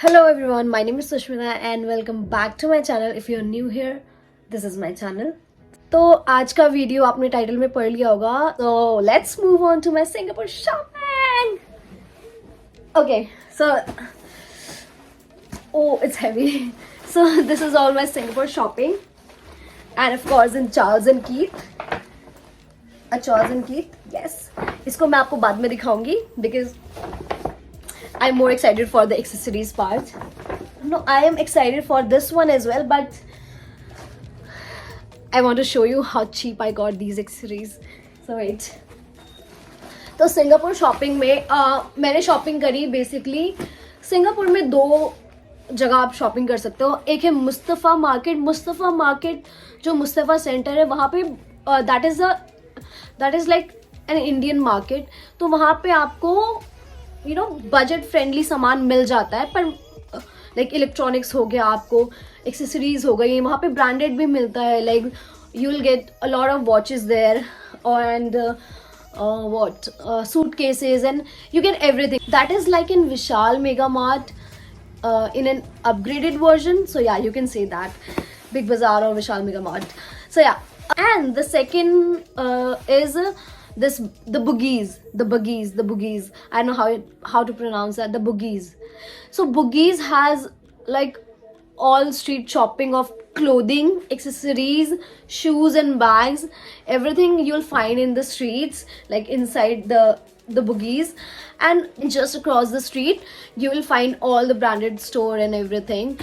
Hello everyone, my name is Sushmita and welcome back to my channel. If you're new here, this is my channel. तो आज का video आपने title में पढ़ लिया होगा. So let's move on to my Singapore shopping. Okay, so it's heavy. So this is all my Singapore shopping, and of course in Charles and Keith. Charles and Keith, yes. इसको मैं आपको बाद में दिखाऊंगी because I'm more excited for the accessories part. No, I am excited for this one as well, but I want to show you how cheap I got these accessories. So wait. तो Singapore shopping में मैंने shopping करी. Basically Singapore में दो जगह आप shopping कर सकते हो. एक है मुस्तफ़ा मार्केट जो मुस्तफ़ा सेंटर है वहाँ पे that is like an Indian market. तो वहाँ पे आपको बजट फ्रेंडली सामान मिल जाता है. पर लाइक इलेक्ट्रॉनिक्स हो गया, आपको एक्सेसरीज हो गई, वहाँ पे ब्रांडेड भी मिलता है. Like you will get a lot of watches there and suitcases, and you get everything. That is like in Vishal Mega Mart in an upgraded version. So yeah, you can say that Big Bazaar or Vishal Mega Mart. So yeah, and the second is the Boogies. I don't know how to pronounce that. The Boogies. So Boogies has like all street shopping of clothing, accessories, shoes and bags. Everything you'll find in the streets, like inside the Boogies. And just across the street you will find all the branded store and everything.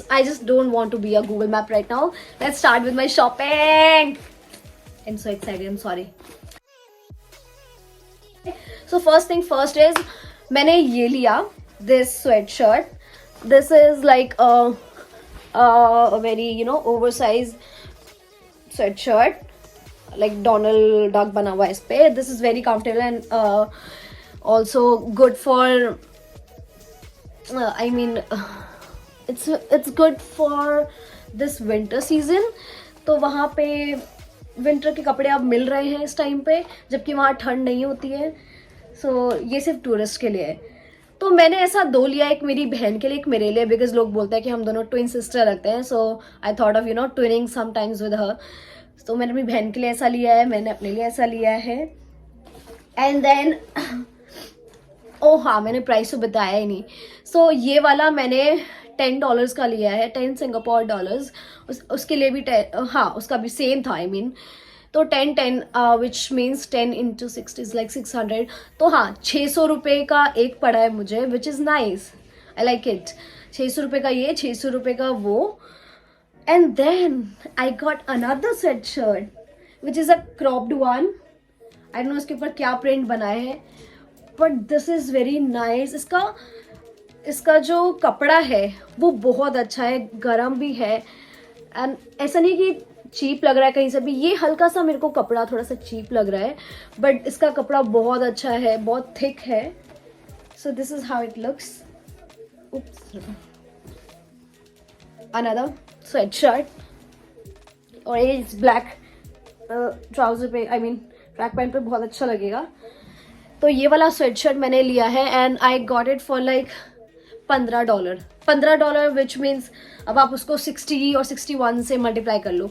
I just don't want to be a Google map right now. Let's start with my shopping. I'm so excited, I'm sorry. So first thing first is मैंने ये लिया this sweatshirt. This is like a very oversized sweatshirt, like Donald Duck बना हुआ है इस पे. This is very comfortable and also good for it's good for this winter season. तो वहाँ पे विंटर के कपड़े अब मिल रहे हैं इस टाइम पे, जबकि वहाँ ठंड नहीं होती है. सो ये सिर्फ टूरिस्ट के लिए है. तो मैंने ऐसा दो लिया, एक मेरी बहन के लिए, एक मेरे लिए, बिकॉज लोग बोलते हैं कि हम दोनों ट्विन सिस्टर लगते हैं. So I thought of twinning sometimes with her. तो मैंने अपनी बहन के लिए ऐसा लिया है, मैंने अपने लिए ऐसा लिया है. एंड देन मैंने प्राइस तो बताया ही नहीं. सो ये वाला मैंने $10 का लिया है, 10 सिंगापुर डॉलर्स. उसके लिए भी उसका भी सेम था. तो 10 which means 10 into 60 is like 600. तो 600 रुपये का एक पड़ा है मुझे, which is nice. I like it. 600 रुपये का ये, 600 रुपये का वो. And then I got another sweat shirt which is a cropped one. I don't know इसके ऊपर क्या प्रिंट बनाए हैं, but this is very nice. इसका जो कपड़ा है वो बहुत अच्छा है, गर्म भी है. एंड ऐसा नहीं कि चीप लग रहा है कहीं से भी. ये हल्का सा मेरे को कपड़ा थोड़ा सा चीप लग रहा है, बट इसका कपड़ा बहुत अच्छा है, बहुत थिक है. सो this is how it looks. Another sweat shirt, और ये ब्लैक ट्राउजर पे, ट्रैक पैंट पे बहुत अच्छा लगेगा. तो ये वाला स्वेट शर्ट मैंने लिया है and I got it for like $15, which means अब आप उसको 60 और 61 से मल्टीप्लाई कर लो.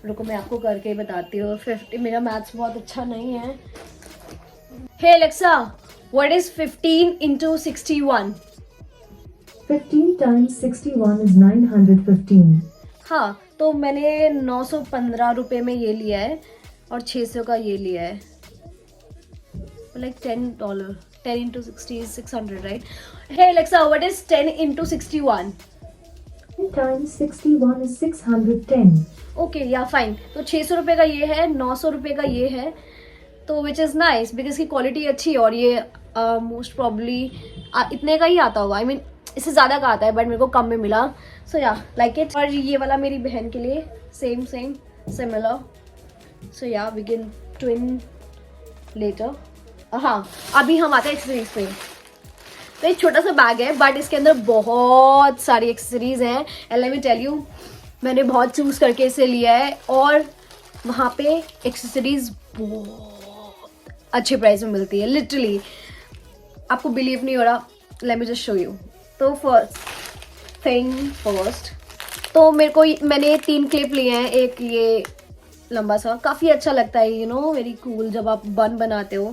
रुको मैं आपको करके बताती हूँ. 50, मेरा मैथ्स बहुत अच्छा नहीं है. हे Alexa, what is 15 into 61? 15 times 61 is 915. तो मैंने 915 रुपये में ये लिया है और 600 का ये लिया है. Like $10. 10 into 60 is 600, right? Hey Alexa, what is 10 into 61? 10 times 61 is 610. Okay, yeah, fine. तो 600 रुपये का ये है, 900 रुपये का ये है. तो विच इज़ नाइस बिकॉज की क्वालिटी अच्छी है. और ये मोस्ट प्रॉब्ली इतने का ही आता होगा. इससे ज़्यादा का आता है, बट मेरे को कम में मिला. सो या लाइक इट. और ये वाला मेरी बहन के लिए सेम सिमिलर. सो या वी कैन ट्विन लेटर. अभी हम आते हैं एक्सेसरीज पे. तो एक छोटा सा बैग है, बट इसके अंदर बहुत सारी एक्सेसरीज हैं. And let me tell you, मैंने बहुत चूज करके इसे लिया है. और वहाँ पे एक्सेसरीज बहुत अच्छे प्राइस में मिलती है. लिटरली आपको बिलीव नहीं हो रहा. Late me just show you. तो फर्स्ट थिंग फर्स्ट। तो मैंने 3 क्लिप लिए हैं। एक ये लंबा सा, काफ़ी अच्छा लगता है, यू नो, वेरी कूल जब आप बन बनाते हो,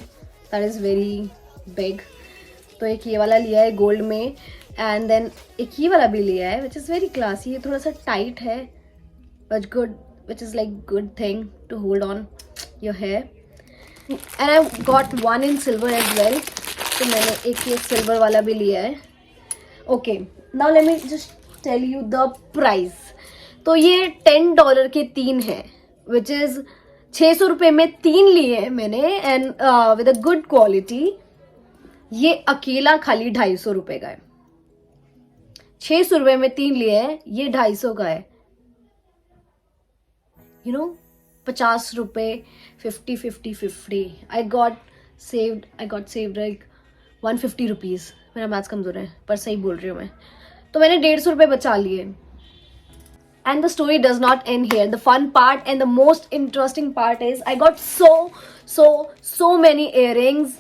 दैट इज़ वेरी बिग। तो एक ये वाला लिया है गोल्ड में, एंड देन एक ये वाला भी लिया है विच इज़ वेरी क्लासी। ये थोड़ा सा टाइट है but good, which is like good thing to hold on your hair. And I got one in silver as well, तो मैंने एक ये सिल्वर वाला भी लिया है। Okay, now let me just tell you the price. तो ये $10 के 3 है, विच इज़ 600 रुपये में 3 लिए हैं मैंने, and with a good quality. ये अकेला खाली 250 रुपये का है। 600 रुपये में 3 लिए हैं, ये 250 का है। यू नो, 50 रुपये, 50 I got saved like 150 rupees. मेरा मैथ्स कमजोर है पर सही बोल रही हूँ मैं। तो मैंने 150 रुपये बचा लिए। And the story does not end here. The fun part and the most interesting part is I got so many earrings.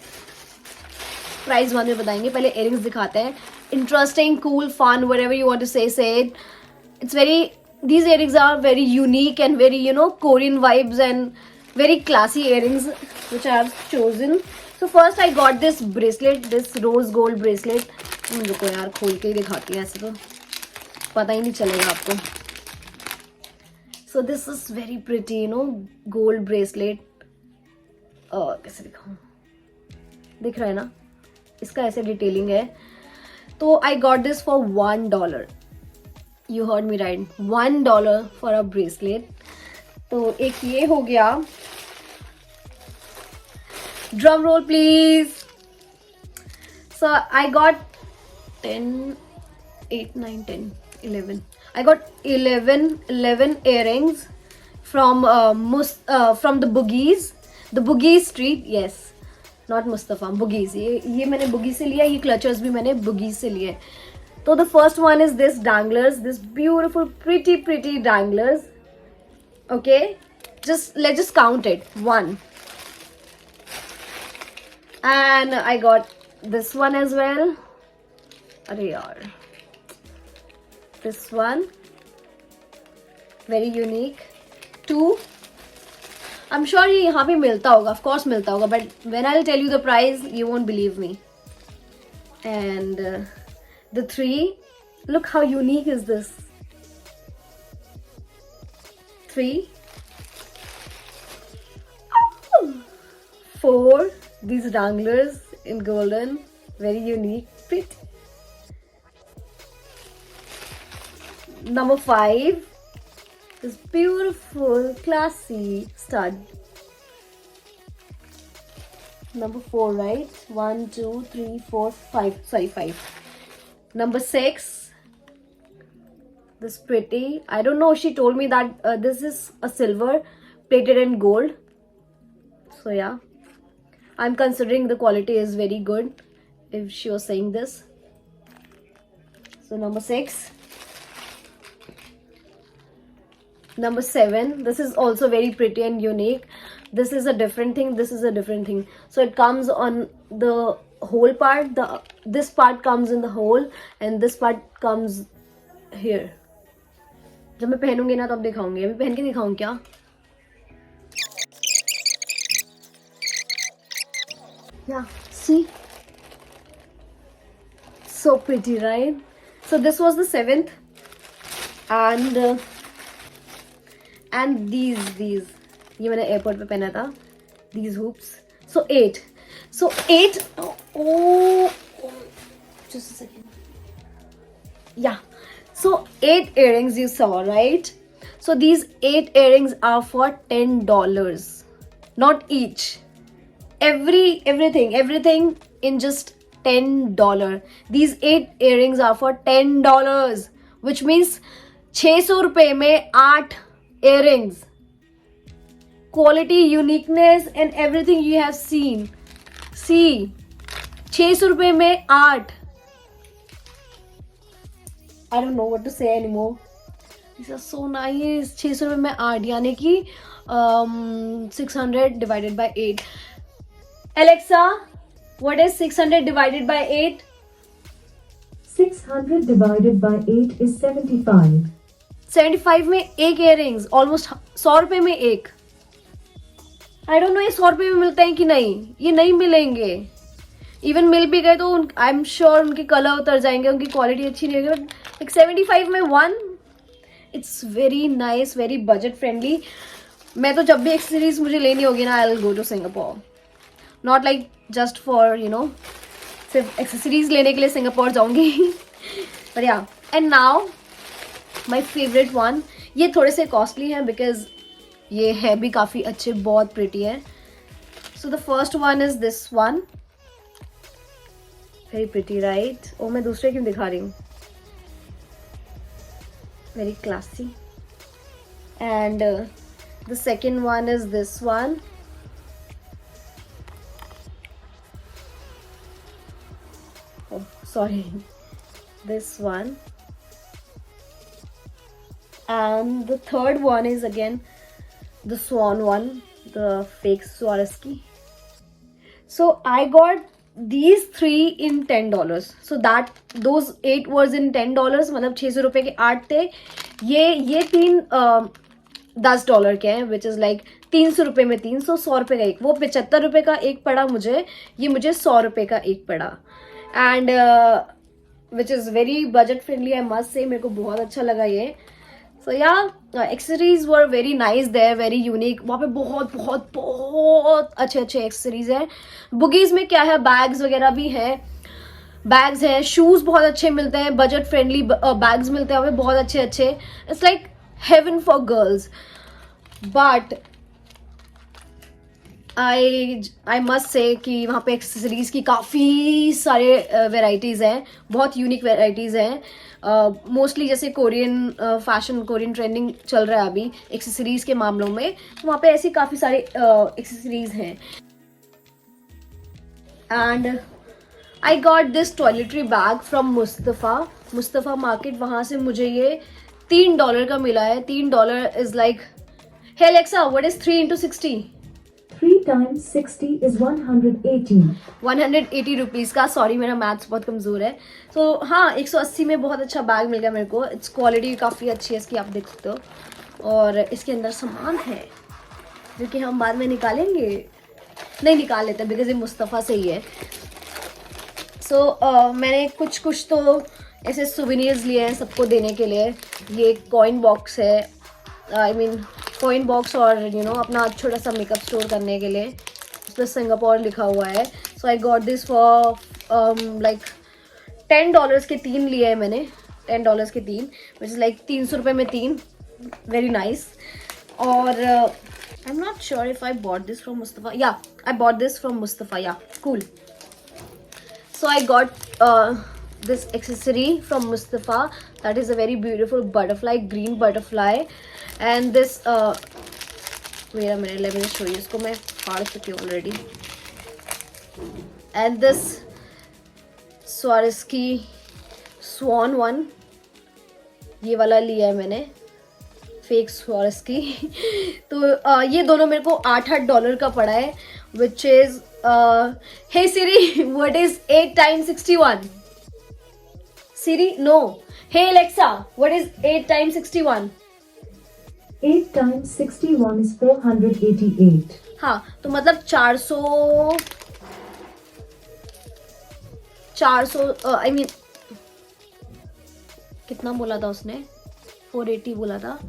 Price बाद में बताएंगे, पहले इयररिंग्स दिखाते हैं। Interesting, cool, fun, whatever you want to say it. It's very, these earrings are very unique and very, you know, Korean vibes and very classy earrings which I have chosen. So first I got this bracelet, this rose gold bracelet. रुको यार, खोल के ही दिखाती हैं, ऐसे तो पता ही नहीं चलेगा आपको। So this is very pretty, you know, gold bracelet. कैसे दिखाऊं, दिख रहा है ना, इसका ऐसे डिटेलिंग है। तो आई got this for $1। You heard me right, $1 for a bracelet. तो एक ये हो गया। Drum roll please. So I got 10, 8, 9, 10, 11। I got 11 earrings from the Boogies, the Boogies street. Yes, not Mustafa, Boogies. ये मैंने Boogies से लिया, ये clutches भी मैंने Boogies से लिए। तो the first one is this danglers, this beautiful, pretty danglers. Okay, let's just count it. 1, and I got this one as well. अरे यार, this one, very unique. 2, I'm sure ये यहाँ पे मिलता होगा, of course मिलता होगा, but when I'll tell you the price, you won't believe me. And the 3, look how unique is this. 3, 4, these danglers in golden, very unique, pretty. Number 5, this beautiful, classy stud. Number 4, right? 1, 2, 3, 4, 5. Sorry, 5. Number 6, this pretty. I don't know. She told me that this is a silver plated in gold. So yeah, I'm considering the quality is very good if she was saying this. So number 6. Number 7, this is also very pretty and unique. This is a different thing, this is a different thing. So it comes on the whole part, this part comes in the hole and this part comes here. जब मैं पहनूंगी ना तब दिखाऊंगी, अभी पहन के दिखाऊं क्या? Yeah, see? So pretty, right? So this was the 7th, and these ये मैंने एयरपोर्ट पे पहना था, these hoops. So 8. Oh, just a second. Yeah. So 8 earrings you saw, right? So these 8 earrings are for $10, not each. Everything in just $10. These 8 earrings are for $10, which means 600 रुपये में 8 earrings. Quality, uniqueness and everything you have seen. See, 600 रुपये में 8. I don't know what to say anymore. These are so nice. 600 रुपये में 8 यानी कि 600 divided by 8. Alexa, what is 600 divided by 8? 600 divided by 8 is 75. 75 में एक इयररिंग्स, ऑलमोस्ट 100 रुपए में एक. आई डोंट नो ये 100 रुपए में मिलते हैं कि नहीं, ये नहीं मिलेंगे. इवन मिल भी गए तो आई एम श्योर उनके कलर उतर जाएंगे, उनकी क्वालिटी अच्छी नहीं होगी. बट 75 में one, it's very nice, very budget friendly. मैं तो जब भी एक्सेसरीज मुझे लेनी होगी ना, I will go to Singapore. Not like just for सिर्फ एक्सेसरीज लेने के लिए सिंगापुर जाऊंगी. पर yeah, and now my favourite one. ये थोड़े से कॉस्टली हैं बिकॉज ये है भी काफ़ी अच्छे, बहुत प्रिटी है. So the first one is this one, very pretty right. ओ मैं दूसरे क्यों दिखा रही हूँ, very classy. And the second one is this one. Sorry, this one. And the third one is again the swan one, the fake Swarovski. So I got these 3 in $10. So that those 8 was in $10. मतलब 600 रुपए के 8 थे. ये 3 $10 के हैं, विच is like 300 रुपये में 3, 100 रुपये का एक. वो 75 रुपये का एक पड़ा मुझे, ये मुझे 100 रुपये का एक पड़ा. And which is very budget friendly, I must say. मेरे को बहुत अच्छा लगा ये. So yeah, accessories were very nice there, very unique. वहाँ पे बहुत बहुत बहुत अच्छे अच्छे एक्सेसरीज हैं. बुगीज़ में क्या है, बैग्स वगैरह भी हैं, बैग्स हैं, शूज़ बहुत अच्छे मिलते हैं, बजट फ्रेंडली बैग्स मिलते हैं वहाँ पे बहुत अच्छे अच्छे. It's like heaven for girls. But I must से कि वहाँ पे एक्सेसरीज की काफ़ी सारे वेराइटीज़ हैं, बहुत यूनिक वेराइटीज़ हैं. मोस्टली जैसे कोरियन फैशन, कोरियन ट्रेंडिंग चल रहा है अभी एक्सेसरीज के मामलों में, वहाँ पे ऐसी काफ़ी सारे एक्सेसरीज हैं. And I got this toiletry bag from Mustafa market. वहाँ से मुझे ये $3 का मिला है. $3 is like, hey Alexa what is 3 into 60? 3 times 60 is 180. 180 rupees का. सॉरी मेरा मैथ्स बहुत कमज़ोर है. सो हाँ, 180 में बहुत अच्छा बैग मिल गया मेरे को. इट्स क्वालिटी काफ़ी अच्छी है इसकी, आप देख सकते हो. और इसके अंदर सामान है जो कि हम बाद में निकालेंगे, नहीं निकाल लेते बिकॉज ये मुस्तफ़ा से ही है. सो मैंने कुछ तो ऐसे सुवेनियर्स लिए हैं सबको देने के लिए. ये कॉइन बॉक्स है, आई मीन कॉइन बॉक्स, और अपना छोटा सा मेकअप स्टोर करने के लिए. उस पर सिंगापुर लिखा हुआ है. So I got this for like $10 के 3 लिए हैं मैंने. $10 के 3, विच इज़ लाइक 300 रुपये में 3. Very nice. और I am not sure if I bought this from Mustafa. Yeah, I bought this from Mustafa. Yeah, cool. So I got this accessory from Mustafa. That is a very beautiful butterfly, green butterfly. And this wait a minute, let me just show you. इसको मैं फाड़ चुकी हूँ already. And this Swarovski swan one, ये वाला लिया है मैंने, fake Swarovski. तो ये दोनों मेरे को $8 का पड़ा है. Which is hey Siri, what is 8 times 61? Siri, no. Hey Alexa, what is 8 times 61? 8 times 61 is 488. हाँ, तो मतलब 400 आई मीन कितना बोला था उसने, 480 बोला था.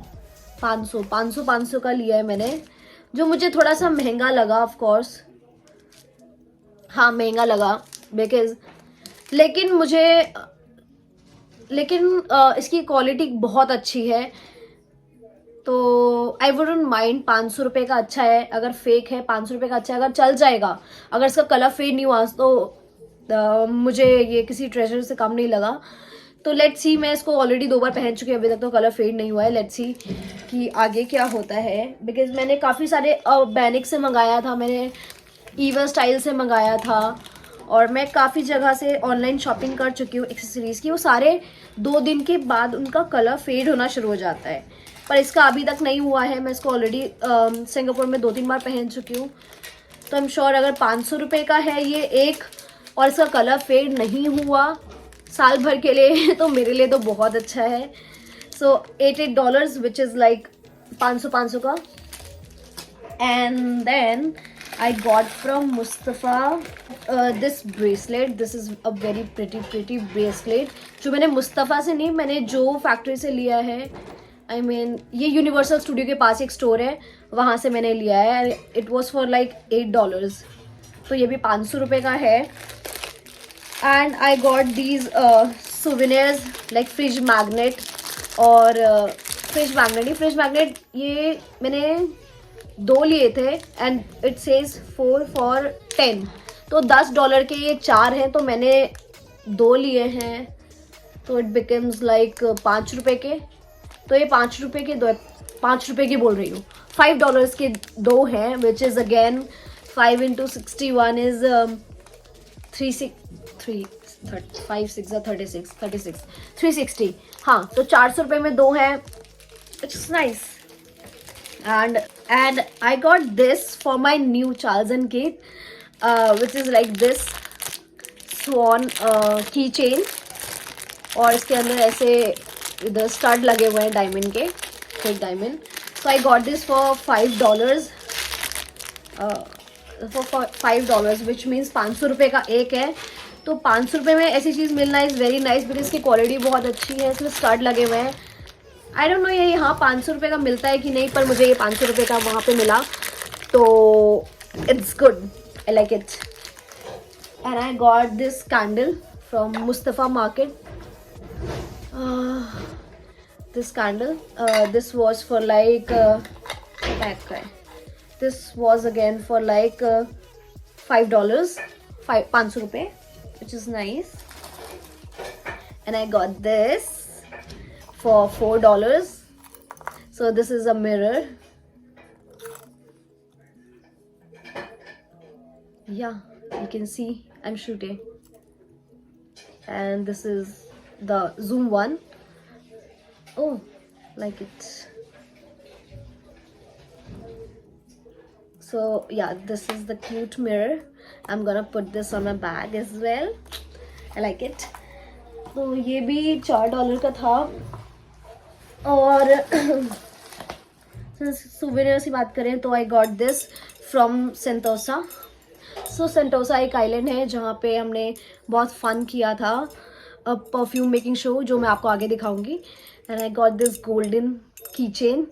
500 का लिया है मैंने, जो मुझे थोड़ा सा महंगा लगा. ऑफ कोर्स हाँ, महंगा लगा बिकॉज, लेकिन इसकी क्वालिटी बहुत अच्छी है. तो आई वुडंट माइंड. 500 रुपये का अच्छा है, अगर फेक है 500 रुपये का अच्छा है, अगर चल जाएगा. अगर इसका कलर फेड नहीं हुआ तो मुझे ये किसी ट्रेजर से कम नहीं लगा. तो लेट्स सी. मैं इसको ऑलरेडी 2 बार पहन चुकी हूँ, अभी तक तो कलर फेड नहीं हुआ है. लेट्स सी कि आगे क्या होता है. बिकॉज मैंने काफ़ी सारे बैनिक से मंगाया था, मैंने ईवा स्टाइल से मंगाया था, और मैं काफ़ी जगह से ऑनलाइन शॉपिंग कर चुकी हूँ एक्सेसरीज़ की. वो सारे 2 दिन के बाद उनका कलर फेड होना शुरू हो जाता है, पर इसका अभी तक नहीं हुआ है. मैं इसको ऑलरेडी सिंगापुर में 2-3 बार पहन चुकी हूँ. तो आई एम श्योर अगर 500 रुपये का है ये एक, और इसका कलर फेड नहीं हुआ, साल भर के लिए तो मेरे लिए तो बहुत अच्छा है. सो $88 विच इज़ लाइक 500 का. And then I got from Mustafa this bracelet. This is a very pretty bracelet. जो मैंने मुस्तफ़ा से नहीं, मैंने जो फैक्ट्री से लिया है. I mean ये यूनिवर्सल स्टूडियो के पास एक स्टोर है, वहाँ से मैंने लिया है. It was for like $8. तो ये भी 500 रुपये का है. And I got these souvenirs like fridge magnet. और फ्रिज मैग्नेट ये मैंने 2 लिए थे. And it says 4 for 10. तो $10 के ये 4 हैं, तो मैंने 2 लिए हैं. तो इट बिकम्स लाइक 5 रुपये के. तो ये 5 रुपये के 2, 5 रुपये की बोल रही हूँ, $5 के 2 हैं. Which is again 5 into 61 is 360. हाँ, तो 400 रुपये में 2 हैं. It's nice. And I got this for my new Charles and Keith, which is like this swan keychain. और इसके अंदर ऐसे इधर स्टड लगे हुए हैं डायमंड के, fake diamond. So I got this for $5. For $5 which means 500 रुपये का एक है. तो 500 रुपये में ऐसी चीज़ मिलना इज़ वेरी नाइस, बिकॉज इसकी क्वालिटी बहुत अच्छी है. इसमें स्टड लगे हुए हैं. आई डोंट नो ये यहाँ 500 रुपये का मिलता है कि नहीं, पर मुझे ये 500 रुपये का वहाँ पे मिला, तो it's good. I like it. And I got this candle from Mustafa market. This candle, this was for like this was again for like $5, 500 रुपये, which is nice. And I got this for $4. So this is a mirror. Yeah, you can see I'm shooting. And this is the zoom one. Oh, like it. So yeah, this is the cute mirror. I'm gonna put this on my bag as well. I like it. तो ये भी $4 का था. और souvenir की बात करें तो आई got this from Sentosa. So Sentosa एक आइलैंड है जहाँ पे हमने बहुत फन किया था, परफ्यूम मेकिंग शो, जो मैं आपको आगे दिखाऊंगी. And I got this golden key chain,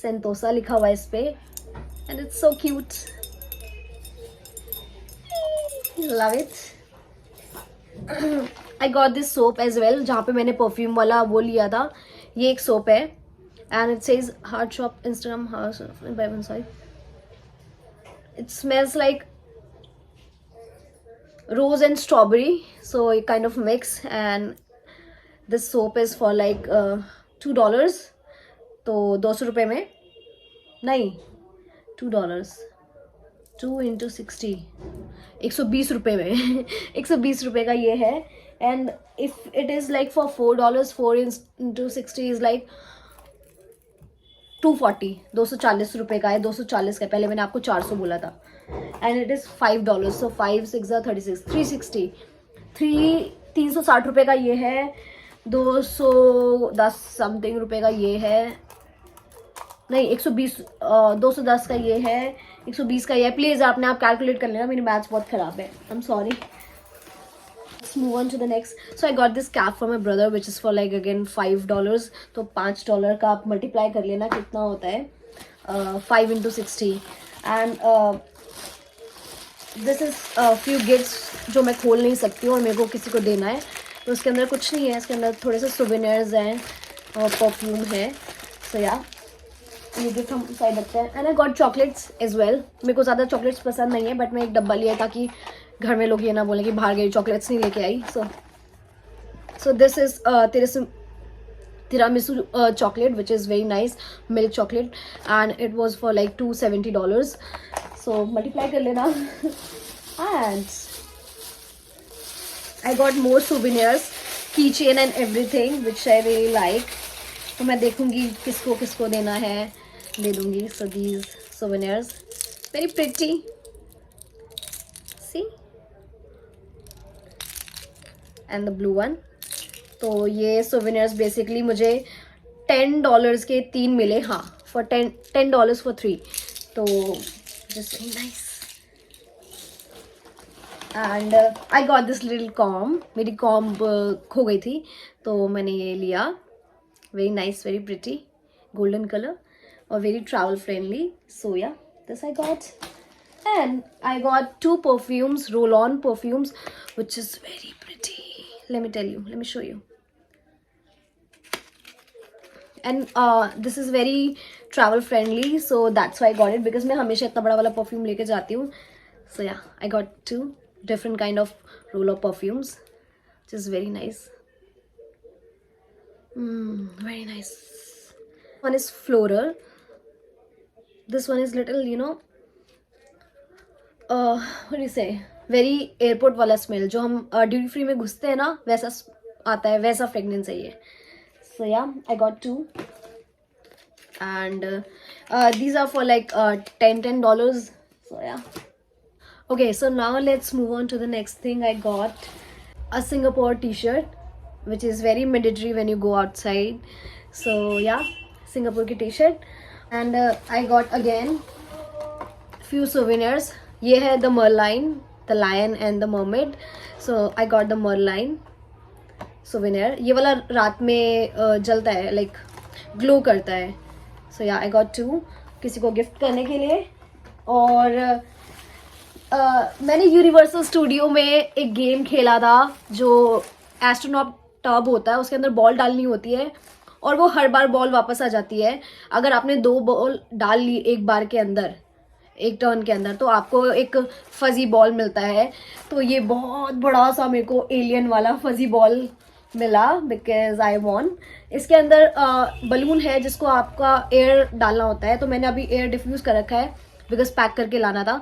Sentosa लिखा हुआ है इस पे. And it's so cute. Love it. I got this soap as well, जहाँ पे मैंने परफ्यूम वाला वो लिया था. ये एक सोप है. And it says heart shop Instagram house by one side. It smells like rose and strawberry, so a kind of mix. And this soap is for like $2. तो 200 रुपये में नहीं, $2, 2 into 60, 120 रुपये में 120 रुपये का ये है. And if it is like for $4, 4 into 60 is like 240, 240 रुपये का है. 240 का, पहले मैंने आपको 400 बोला था. एंड इट इज़ $5, सो 5 6 36, 360, 360 रुपये का ये है. 210 समथिंग रुपये का ये है. नहीं, 120, 210 का ये है, 120 का ये है. प्लीज़ आपने आप कैलकुलेट कर लेना, मेरी मैथ्स बहुत ख़राब है. I am sorry. Let's move on to the next. So I got this cap for my brother, which is for like again $5. तो $5 का आप मल्टीप्लाई कर लेना कितना होता है. 5 into 60. And this is few gifts जो मैं खोल नहीं सकती हूँ और मेरे को किसी को देना है. तो उसके अंदर कुछ नहीं है, इसके अंदर थोड़े से सोवेनियर्स हैं और परफ्यूम है. सो या ये गिफ्ट हम साइड रखते हैं. And I got chocolates as well. मेरे को ज़्यादा चॉकलेट्स पसंद नहीं है, बट मैं एक डब्बा लिया ताकि घर में लोग ये ना बोले कि बाहर गई चॉकलेट्स नहीं लेके आई. So this is tiramisu chocolate, which is very nice, milk chocolate. And it was for like $270. सो मल्टीप्लाई कर लेना. And I got more souvenirs, key chain and everything which I really like. तो मैं देखूंगी किसको किसको देना है, दे दूंगी. So these souvenirs very pretty. See, and the blue one. तो ये सोवेनियर्स बेसिकली मुझे $10 के 3 मिले. हाँ, फॉर $10 फॉर 3. तो just very nice. And I got this little comb. मेरी कॉम्ब खो गई थी तो मैंने ये लिया. Very nice, very pretty, golden colour और वेरी ट्रैवल फ्रेंडली. सो या, this I got. And I got 2 perfumes, roll-on perfumes, which is very pretty. Let me tell you. Let me show you. And this is very travel friendly, so that's why I got it, because मैं हमेशा इतना बड़ा वाला perfume लेके जाती हूँ. So yeah, I got 2 different kind of roll-on perfumes, which is very nice. Very nice. One is floral. This one is little, what do you say, very airport वाला smell. जो हम ड्यूटी फ्री में घुसते हैं ना, वैसा आता है, वैसा फ्रेगनेंस है ये. So yeah, I got 2 and these are for like $10. So yeah. Okay, so now let's move on to the next thing. I got a Singapore t-shirt which is very mandatory when you go outside. So yeah, Singapore की t-shirt. And I got again few souvenirs. ये है the Merlion, the lion and the mermaid. So I got the Merlion souvenir. ये वाला रात में जलता है, like glow करता है. सो या, आई गॉट 2 किसी को गिफ्ट करने के लिए. और मैंने यूनिवर्सल स्टूडियो में एक गेम खेला था जो एस्ट्रोनॉट टब होता है. उसके अंदर बॉल डालनी होती है और वो हर बार बॉल वापस आ जाती है. अगर आपने 2 बॉल डाल ली एक बार के अंदर, एक टर्न के अंदर, तो आपको एक फजी बॉल मिलता है. तो ये बहुत बड़ा सा मेरे को एलियन वाला फजी बॉल मिला, बिकॉज आई वॉन. इसके अंदर बलून है जिसको आपका एयर डालना होता है. तो मैंने अभी एयर डिफ्यूज़ कर रखा है, बिकॉज पैक करके लाना था.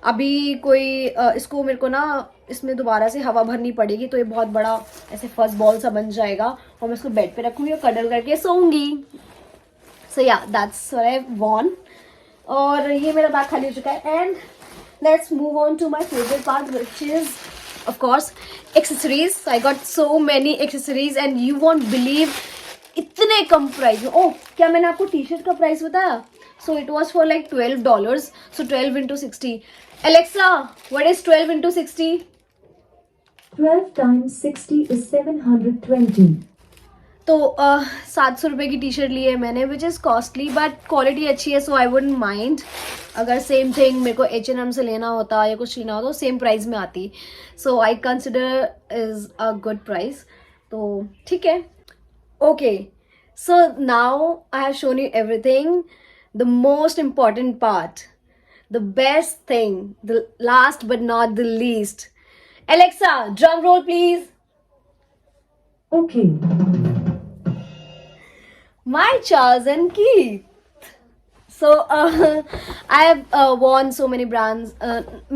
अभी कोई इसको मेरे को ना इसमें दोबारा से हवा भरनी पड़ेगी, तो ये बहुत बड़ा ऐसे फर्स्ट बॉल सा बन जाएगा और मैं इसको बेड पे रखूँगी और कडल करके सोऊंगी. सो या, दैट्स व्हाट आई वॉन. और ये मेरा बैग खाली हो चुका है. And let's move on to my favourite part, which is of course accessories. I got so many accessories and you won't believe, इतने कम प्राइस में. ओह, क्या मैंने आपको टी-शर्ट का प्राइस बताया? So it was for like $12. So 12 into 60. Alexa, what is 12 into 60? 12 times 60 is 720. तो 700 रुपये की टी शर्ट ली है मैंने, which is costly but quality अच्छी है. So I wouldn't mind. अगर सेम थिंग मेरे को H&M से लेना होता या कुछ लेना होता तो सेम प्राइस में आती. So I consider is a good price. तो ठीक है. Okay, so now I have shown you everything. The most important part, the best thing, the last but not the least. Alexa, drum roll please. Okay. My Charles and Keith. So I have worn so many brands.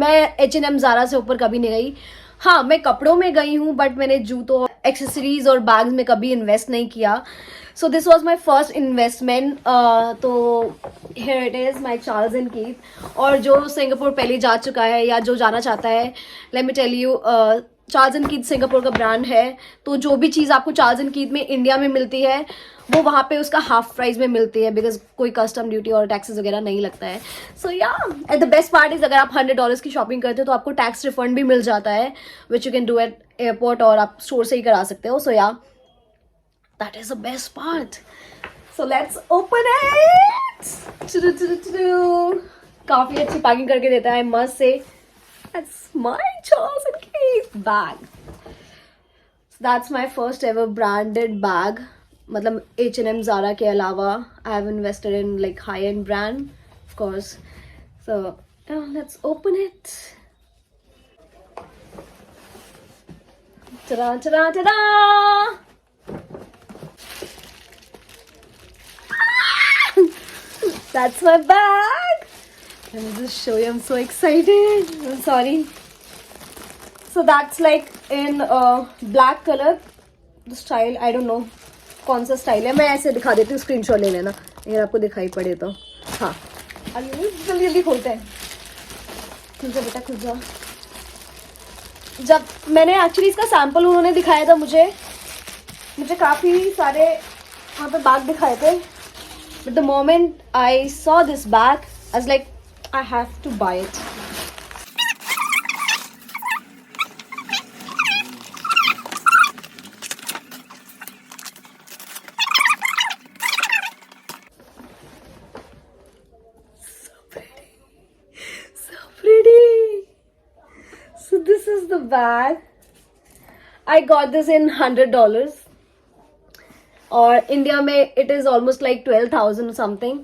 मैं H&M Zara से ऊपर कभी नहीं गई. हाँ, मैं कपड़ों में गई हूँ, बट मैंने जूतों, एक्सेसरीज और बैग्स में कभी इन्वेस्ट नहीं किया. So this was my first investment. तो here it is my Charles and Keith. और जो सिंगापुर पहले जा चुका है या जो जाना चाहता है, let me tell you, Charles and Keith Singapore का ब्रांड है. तो जो भी चीज़ आपको चार्ल्स एंड कीथ में इंडिया में मिलती है, वो वहाँ पे उसका हाफ प्राइस में मिलती है, बिकॉज कोई कस्टम ड्यूटी और टैक्सेस वगैरह नहीं लगता है. सो या, at the best part is, अगर आप $100 की शॉपिंग करते हो तो आपको टैक्स रिफंड भी मिल जाता है, which you can do at airport, और आप स्टोर से ही करा सकते हो. सो या, that is the best part. So let's open it. काफ़ी अच्छी पैकिंग करके देता है, आई मस्ट से. That's my Charles and Keith bag. So that's my first ever branded bag. मतलब H&M, Zara के अलावा I have invested in like high-end brand, of course. So let's open it. Ta-da, ta-da, ta-da! That's my bag. Let me just show you. I'm so excited. I'm sorry. So that's like in black color. The style, I don't know कौन सा style है. मैं ऐसे दिखा देती हूँ, screenshot ले लेना अगर आपको दिखाई पड़े तो. हाँ, अभी जल्दी जल्दी खोलते हैं. खुल जा बेटा, खुल जा. जब मैंने एक्चुअली इसका सैम्पल उन्होंने दिखाया था मुझे काफ़ी सारे वहाँ पे बैग दिखाए थे, but the moment I saw this bag I was like I have to buy it. Pretty. So this is the bag. I got this in $100 और इंडिया में it is almost like 12,000 something.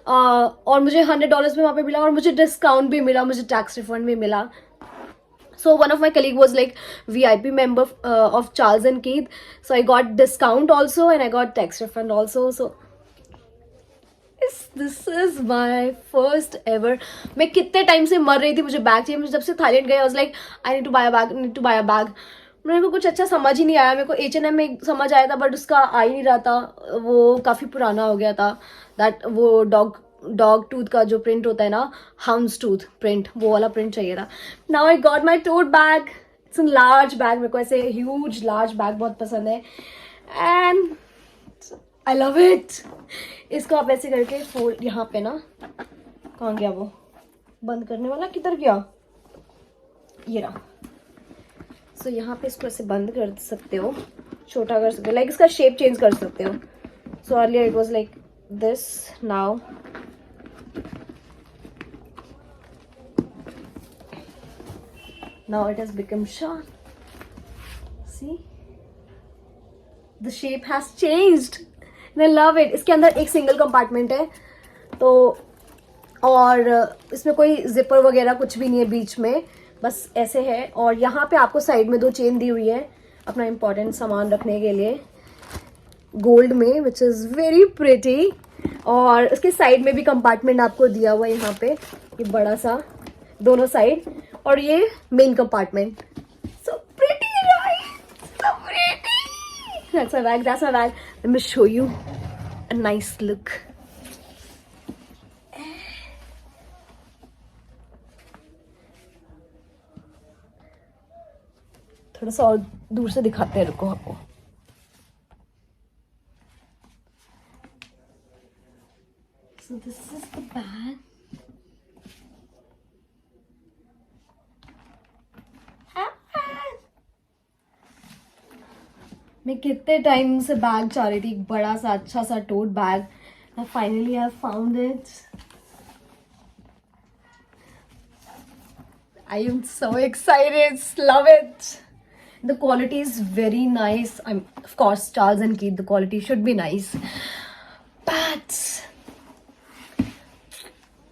और मुझे $100 में वहाँ पे मिला और मुझे डिस्काउंट भी मिला, मुझे टैक्स रिफंड भी मिला. So one of my colleague was like VIP member of Charles and Keith. So I got discount also and I got tax refund also. So this is my first ever. मैं कितने time से मर रही थी मुझे bag चाहिए. मुझे जब से थाईलैंड गए I was like I need to buy a bag, need to buy a bag. मेरे को कुछ अच्छा समझ ही नहीं आया. मेरे को H&M में समझ आया था बट उसका आ ही नहीं रहा था. वो काफ़ी पुराना हो गया था. दैट वो डॉग टूथ का जो प्रिंट होता है ना, हाउंड्स टूथ प्रिंट, वो वाला प्रिंट चाहिए था. Now I got my tote bag. It's a large bag. मेरे को ऐसे ह्यूज लार्ज बैग बहुत पसंद है एंड आई लव इट. इसको आप ऐसे करके फोल्ड, यहाँ पे ना, कहाँ गया वो बंद करने वाला, किधर गया, ये रहा. सो यहाँ पे इसको ऐसे बंद कर सकते हो, छोटा कर सकते हो, लाइक इसका शेप चेंज कर सकते हो. So earlier it was like this, now it has become short. See, the shape has changed and I love it. इसके अंदर एक सिंगल कंपार्टमेंट है तो, और इसमें कोई जिपर वगैरह कुछ भी नहीं है बीच में, बस ऐसे है. और यहाँ पे आपको साइड में 2 चेन दी हुई है अपना इंपॉर्टेंट सामान रखने के लिए, गोल्ड में, विच इज़ वेरी प्रिटी. और उसके साइड में भी कंपार्टमेंट आपको दिया हुआ है यहाँ पे, ये बड़ा सा दोनों साइड, और ये main compartment. So pretty, right? So pretty. That's my bag. That's my bag. Let me show you a nice look. थोड़ा सा और दूर से दिखाते हैं, रुको आपको. So this is the bag. मैं कितने टाइम से बैग चाह रही थी, एक बड़ा सा अच्छा सा tote bag. Finally I found it. I am so excited. Love it. The quality is very nice. Of course, Charles and Keith, the quality should be nice. But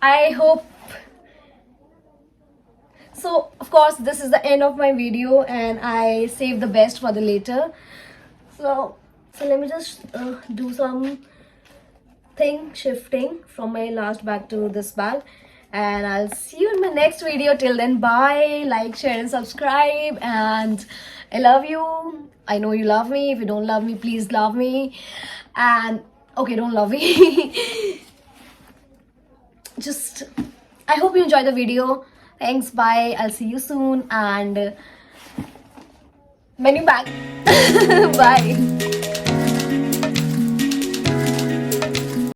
I hope. So, of course, this is the end of my video and I saved the best for the later. So let me just do some shifting from my last bag to this bag. And I'll see you in my next video. Till then, bye. Like, share and subscribe. And I love you. I know you love me. If you don't love me, please love me. And okay, don't love me. Just, I hope you enjoyed the video. Thanks, bye. I'll see you soon. And menu back. Bye.